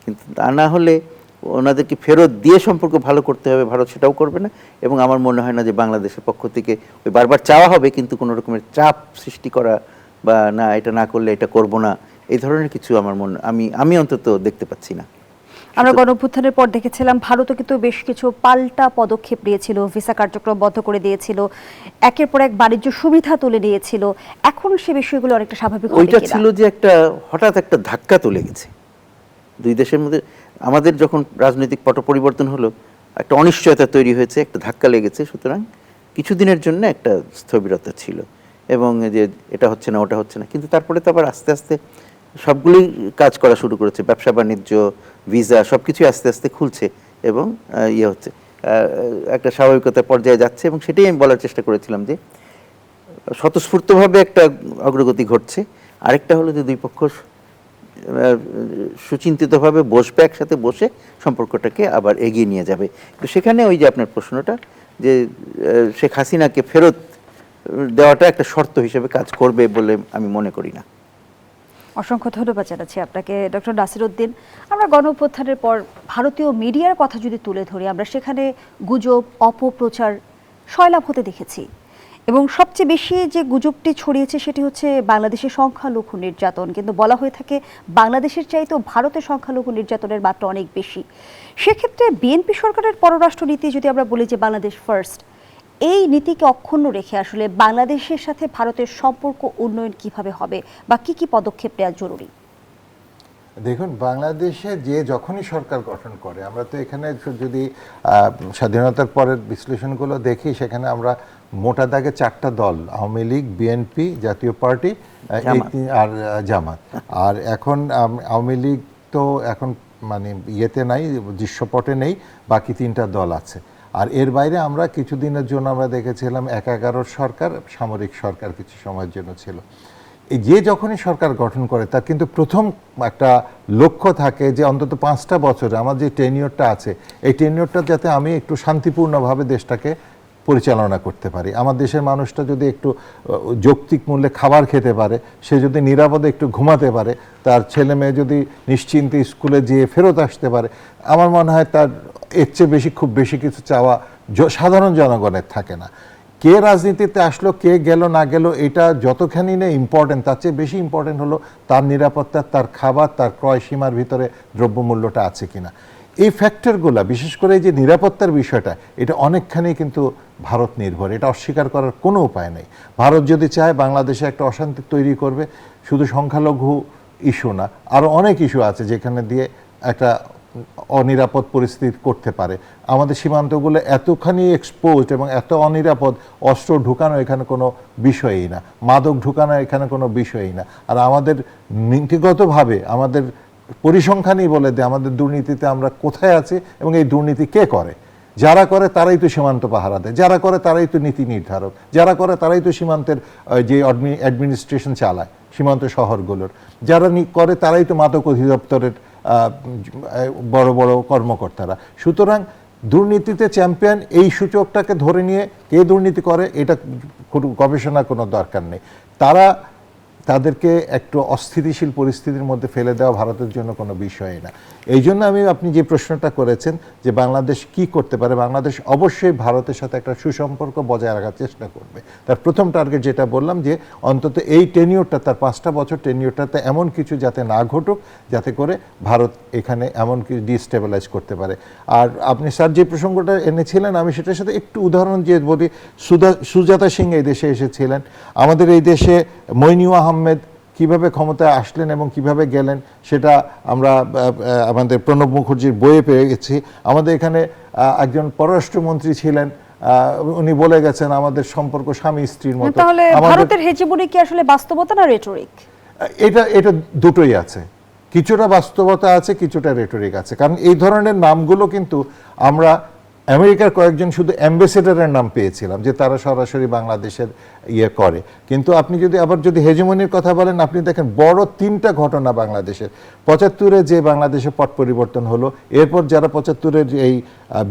কিন্তু তা না হলে ওনাদেরকে ফেরত দিয়ে সম্পর্ক ভালো করতে হবে, ভারত সেটাও করবে না। এবং আমার মনে হয় না যে বাংলাদেশের পক্ষ থেকে ওই বারবার চাওয়া হবে, কিন্তু কোনো রকমের চাপ সৃষ্টি করা বা না এটা না করলে এটা করব না, এই ধরনের কিছু আমার আমি অন্তত দেখতে পাচ্ছি না। আমরা গণঅভ্যুত্থানের পর দেখেছিলাম ভারতও কিন্তু বেশ কিছু পাল্টা পদক্ষেপ নিয়েছিল, ভিসা কার্যক্রম বন্ধ করে দিয়েছিল, একের পর এক বাণিজ্য সুবিধা তুলে নিয়েছিল। এখন সে বিষয়গুলো অনেকটা স্বাভাবিক হবে কিনা? ওইটা ছিল যে হঠাৎ একটা ধাক্কা তুলে গেছে দুই দেশের মধ্যে। আমাদের যখন রাজনৈতিক পট পরিবর্তন হলো, একটা অনিশ্চয়তা তৈরি হয়েছে, একটা ধাক্কা লেগেছে। সুতরাং কিছুদিনের জন্য একটা স্থবিরতা ছিল, এবং যে এটা হচ্ছে না ওটা হচ্ছে না, কিন্তু তারপরে তো আবার আস্তে আস্তে সবগুলোই কাজ করা শুরু করেছে, ব্যবসা বাণিজ্য, ভিসা সবকিছু আস্তে আস্তে খুলছে এবং ইয়ে হচ্ছে, একটা স্বাভাবিকতার পর্যায়ে যাচ্ছে। এবং সেটাই আমি বলার চেষ্টা করেছিলাম যে স্বতঃস্ফূর্তভাবে একটা অগ্রগতি ঘটছে। আরেকটা হলো যে দুই পক্ষ সুচিন্তিতভাবে বসবে, একসাথে বসে সম্পর্কটাকে আবার এগিয়ে নিয়ে যাবে। তো সেখানে ওই যে আপনার প্রশ্নটা, যে শেখ হাসিনাকে ফেরত দেওয়াটা একটা শর্ত হিসেবে কাজ করবে বলে আমি মনে করি না। অসংখ্য ধন্যবাদ জানাচ্ছি আপনাকে ডক্টর নাসির উদ্দিন। আমরা গণঅভ্যুত্থানের পর ভারতীয় মিডিয়ার কথা যদি তুলে ধরি, আমরা সেখানে গুজব, অপপ্রচার সয়লাভ হতে দেখেছি এবং সবচেয়ে বেশি যে গুজবটি ছড়িয়েছে সেটি হচ্ছে বাংলাদেশের সংখ্যালঘু নির্যাতন, কিন্তু বলা হয়ে থাকে বাংলাদেশের চাইতেও ভারতের সংখ্যালঘু নির্যাতনের মাত্রা অনেক বেশি। সেক্ষেত্রে বিএনপি সরকারের পররাষ্ট্র নীতি যদি আমরা বলি যে বাংলাদেশ ফার্স্ট, এই নীতিকে অক্ষুণ্ণ রেখে আসলে বাংলাদেশের সাথে ভারতের সম্পর্ক উন্নয়ন কিভাবে হবে বা কি কি পদক্ষেপ নেওয়া জরুরি? দেখুন, বাংলাদেশে যে যখনই সরকার গঠন করে, আমরা তো এখানে যদি স্বাধীনতার পরের বিশ্লেষণগুলো দেখি, সেখানে আমরা মোটা দাগে 4টা দল, আওয়ামী লীগ, বিএনপি, জাতীয় পার্টি আর জামাত। আর এখন আওয়ামী লীগ তো এখন মানে ইয়েতে নাই, দৃশ্যপটে নেই, বাকি 3টা দল আছে। আর এর বাইরে আমরা কিছুদিনের জন্য আমরা দেখেছিলাম 11 সরকার, সামরিক সরকার কিছু সময়ের জন্য ছিল। যে যখনই সরকার গঠন করে তার কিন্তু প্রথম একটা লক্ষ্য থাকে যে অন্তত 5টা বছরে আমার যে টেনিয়রটা আছে, এই টেনিয়রটা যাতে আমি একটু শান্তিপূর্ণভাবে দেশটাকে পরিচালনা করতে পারি। আমার দেশের মানুষটা যদি একটু যৌক্তিক মূল্যে খাবার খেতে পারে, সে যদি নিরাপদে একটু ঘুমাতে পারে, তার ছেলে মেয়ে যদি নিশ্চিন্তে স্কুলে যেয়ে ফেরত আসতে পারে, আমার মনে হয় তার এর চেয়ে খুব বেশি কিছু চাওয়া সাধারণ জনগণের থাকে না। কে রাজনীতিতে আসলো, কে গেল না গেল, এটা যতখানি না ইম্পর্টেন্ট, তার চেয়ে বেশি ইম্পর্টেন্ট হলো তার নিরাপত্তা, তার খাবার, তার ক্রয় সীমার ভিতরে দ্রব্যমূল্যটা আছে কিনা। এই ফ্যাক্টরগুলো, বিশেষ করে এই যে নিরাপত্তার বিষয়টা, এটা অনেকখানি কিন্তু ভারত নির্ভর, এটা অস্বীকার করার কোনো উপায় নেই। ভারত যদি চায় বাংলাদেশে একটা অশান্তি তৈরি করবে, শুধু সংখ্যালঘু ইস্যু না, আরও অনেক ইস্যু আছে যেখানে দিয়ে একটা অনিরাপদ পরিস্থিতি করতে পারে। আমাদের সীমান্তগুলো এতখানি এক্সপোজড এবং এত অনিরাপদ, অস্ত্র ঢুকানো এখানে কোনো বিষয়ই না, মাদক ঢুকানো এখানে কোনো বিষয়ই না। আর আমাদের নীতিগতভাবে আমাদের পরিসংখ্যানই বলে দেয় আমাদের দুর্নীতিতে আমরা কোথায় আছি এবং এই দুর্নীতি কে করে। যারা করে তারাই তো সীমান্ত পাহারা দেয়, যারা করে তারাই তো নীতি নির্ধারক, যারা করে তারাই তো সীমান্তের যে অ্যাডমিনিস্ট্রেশন চালায় সীমান্ত শহরগুলোর, যারা করে তারাই তো মাদক অধিদপ্তরের বড় বড় কর্মকর্তারা। সুতরাং দুর্নীতিতে চ্যাম্পিয়ন এই সূচকটাকে ধরে নিয়ে কে দুর্নীতি করে এটা গবেষণার কোনো দরকার নেই। তাদেরকে একটু অস্থিতিশীল পরিস্থিতির মধ্যে ফেলে দেওয়া ভারতের জন্য কোনো বিষয় না। এই জন্য আপনি যে প্রশ্নটা করেছেন যে বাংলাদেশ কি করতে পারে, বাংলাদেশ অবশ্যই ভারতের সাথে একটা সুসম্পর্ক বজায় রাখার চেষ্টা করবে। তার প্রথম টার্গেট যেটা বললাম, যে অন্তত এই টেনিয়রটা, তার 5টা বছর টেনিয়রটাতে এমন কিছু যাতে না ঘটুক, যাতে করে ভারত এখানে এমন কিছু ডিস্টেবিলাইজ করতে পারে। আর আপনি স্যার যে প্রসঙ্গটা এনেছিলেন, আমি সেটার সাথে একটু উদাহরণ দিয়ে বলি। সুজাতা সিং এই দেশে এসেছিলেন, আমাদের এই দেশে মইনুল আহমেদ কিভাবে ক্ষমতায় আসলেন এবং কিভাবে গেলেন সেটা আমরা আমাদের প্রণব মুখার্জির বইয়ে পেয়ে গেছি। আমাদের এখানে একজন পররাষ্ট্রমন্ত্রী ছিলেন, উনি বলে গেছেন আমাদের সম্পর্ক স্বামী স্ত্রীর মতো। তাহলে ভারতের হেজিমনি কি আসলে বাস্তবতা না রেটরিক? এটা দুটোই আছে, কিছুটা বাস্তবতা আছে, কিছুটা রেটরিক আছে। কারণ এই ধরনের নামগুলো কিন্তু আমরা আমেরিকার কয়েকজন শুধু অ্যাম্বাসেডারের নাম পেয়েছিলাম যে তারা সরাসরি বাংলাদেশের করে। কিন্তু আপনি যদি হেজিমনির কথা বলেন, আপনি দেখেন বড় 3টা ঘটনা বাংলাদেশের। 75-এ যে বাংলাদেশে পট পরিবর্তন হলো, এরপর যারা 75-এর এই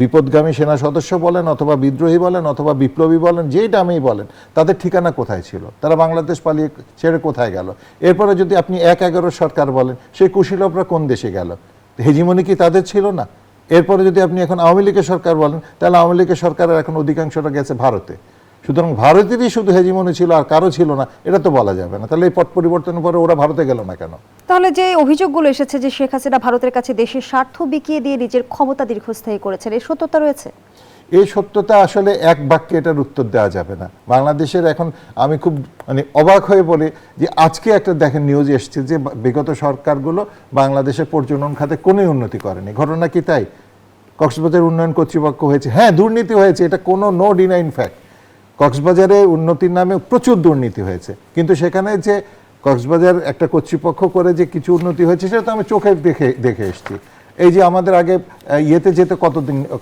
বিপদগামী সেনা সদস্য বলেন অথবা বিদ্রোহী বলেন অথবা বিপ্লবী বলেন, যেই নামেই বলেন, তাদের ঠিকানা কোথায় ছিল, তারা বাংলাদেশ পালিয়ে ছেড়ে কোথায় গেল। এরপরে যদি আপনি 11 সরকার বলেন, সেই কুশীলবরা কোন দেশে গেল? হেজিমনি কি তাদের ছিল না? এরপরে যদি আপনি এখন আওয়ামী লীগের সরকার বলেন, তাহলে আওয়ামী লীগের সরকারের এখন অধিকাংশটা গেছে ভারতে। সুতরাং ভারতেরই শুধু হেজিমনি ছিল আর কারো ছিল না, এটা তো বলা যাবে না। তাহলে এই পট পরিবর্তনের পরে ওরা ভারতে গেল না কেন? তাহলে যে অভিযোগগুলো এসেছে যে শেখ হাসিনা ভারতের কাছে দেশের স্বার্থ বিকিয়ে দিয়ে নিজের ক্ষমতা দীর্ঘস্থায়ী করেছেন, এই সত্যতা রয়েছে? এই সত্যতা আসলে এক বাক্যে এটার উত্তর দেওয়া যাবে না। বাংলাদেশের এখন আমি খুব অবাক হয়ে বলি যে আজকে একটা দেখেন নিউজ এসছে যে বিগত সরকারগুলো বাংলাদেশের পর্যটন খাতে কোনো উন্নতি করেনি। ঘটনা কি তাই? কক্সবাজার উন্নয়ন কর্তৃপক্ষ হয়েছে, হ্যাঁ দুর্নীতি হয়েছে, এটা কোনো নো ডিনাইং ফ্যাক্ট। কক্সবাজারে উন্নতির নামে প্রচুর দুর্নীতি হয়েছে, কিন্তু সেখানে যে কক্সবাজার একটা কর্তৃপক্ষ করে যে কিছু উন্নতি হয়েছে সেটা তো আমি চোখে দেখে এসেছি। এই যে আমাদের আগে ইয়েতে যেতে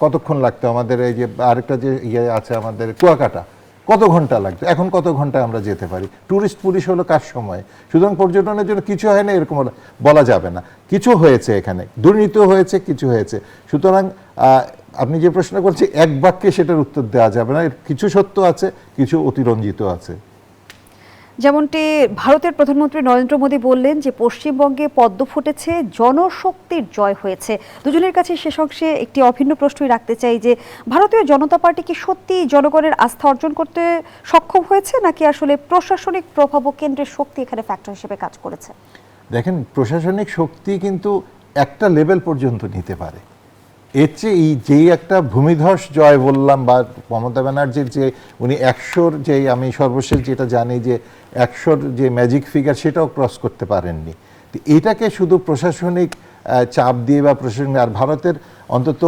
কতক্ষণ লাগতো, আমাদের এই যে আরেকটা যে ইয়ে আছে আমাদের কুয়াকাটা, কত ঘন্টা লাগতো, এখন কত ঘন্টা আমরা যেতে পারি। ট্যুরিস্ট পুলিশ হলো কার সময়। সুতরাং পর্যটনের জন্য কিছু হয় না এরকম বলা যাবে না, কিছু হয়েছে, এখানে দুর্নীতিও হয়েছে, কিছু হয়েছে। সুতরাং আপনি যে প্রশ্ন করছেন এক বাক্যে সেটার উত্তর দেওয়া যাবে না, এর কিছু সত্য আছে, কিছু অতিরঞ্জিত আছে। যেমনটি ভারতের প্রধানমন্ত্রী নরেন্দ্র মোদী বললেন যে পশ্চিমবঙ্গে পদ্ম ফুটেছে, জনশক্তির জয় হয়েছে। দুজনের কাছে শেষ অংশে একটি অভিন্ন প্রশ্নই রাখতে চাই যে ভারতীয় জনতা পার্টি কি সত্যি জনগণের আস্থা অর্জন করতে সক্ষম হয়েছে, নাকি আসলে প্রশাসনিক প্রভাব ও কেন্দ্রের শক্তি এখানে ফ্যাক্টর হিসেবে কাজ করেছে? দেখেন, প্রশাসনিক শক্তি কিন্তু একটা লেভেল পর্যন্ত নিতে পারে। এর চেয়ে যেই একটা ভূমিধস জয় বললাম, বা মমতা ব্যানার্জির যে উনি 100-র যে, আমি সর্বশেষ যেটা জানি যে 100-র যে ম্যাজিক ফিগার সেটাও ক্রস করতে পারেননি। তো এটাকে শুধু প্রশাসনিক চাপ দিয়ে বা প্রশাসনিক, আর ভারতের অন্তত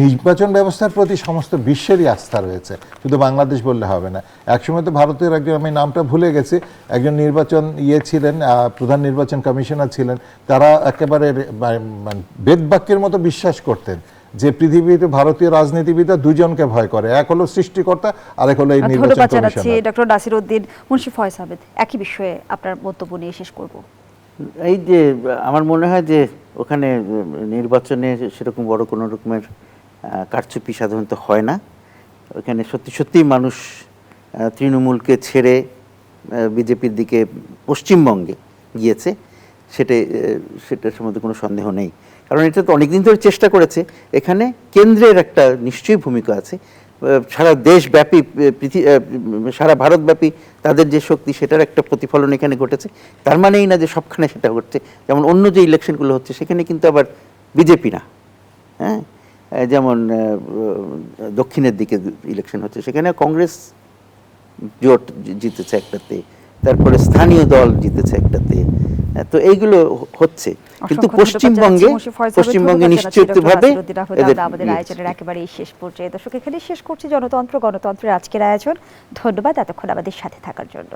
নির্বাচন ব্যবস্থার প্রতি সমস্ত বিশ্বেরই আস্থা রয়েছে, শুধু বাংলাদেশ বললে হবে না। একসময় তো ভারতের একজন, আমি নামটা ভুলে গেছি, একজন নির্বাচন ছিলেন, প্রধান নির্বাচন কমিশনার ছিলেন, তারা একেবারে বেদবাক্যের মতো বিশ্বাস করতেন যে পৃথিবীতে ভারতীয় রাজনীতিবিদরা দুজনকে ভয় করে, এক হলো সৃষ্টিকর্তা, আরেক হলো এই নির্বাচন কমিশনার। ডক্টর নাসিরউদ্দিন, মুন্সি ফয়েজ আহমেদ, একই বিষয়ে আপনার বক্তব্য নিয়ে শেষ করব। এই যে আমার মনে হয় যে ওখানে নির্বাচনে সেরকম বড় কোনো রকমের কারচুপি সাধারণত হয় না। ওখানে সত্যি সত্যিই মানুষ তৃণমূলকে ছেড়ে বিজেপির দিকে পশ্চিমবঙ্গে গিয়েছে, সেটার সম্বন্ধে কোনো সন্দেহ নেই। কারণ এটা তো অনেকদিন ধরে চেষ্টা করেছে। এখানে কেন্দ্রের একটা নিশ্চয়ই ভূমিকা আছে। সারা দেশব্যাপী, সারা ভারতব্যাপী তাদের যে শক্তি, সেটার একটা প্রতিফলন এখানে ঘটেছে। তার মানেই না যে সবখানে সেটা ঘটছে। যেমন অন্য যে ইলেকশনগুলো হচ্ছে সেখানে কিন্তু আবার বিজেপি না, হ্যাঁ, যেমন দক্ষিণের দিকে ইলেকশন হচ্ছে, সেখানে কংগ্রেস জোট জিতেছে একটাতে, তারপরে স্থানীয় দল জিতেছে একটাতে। তো এইগুলো হচ্ছে, কিন্তু পশ্চিমবঙ্গে নিশ্চিতভাবে আমাদের আয়োজনের একেবারে শেষ পর্যায়ে। দর্শক, এখানে শেষ করছি গণতন্ত্রের আজকের আয়োজন। ধন্যবাদ এতক্ষণ আমাদের সাথে থাকার জন্য।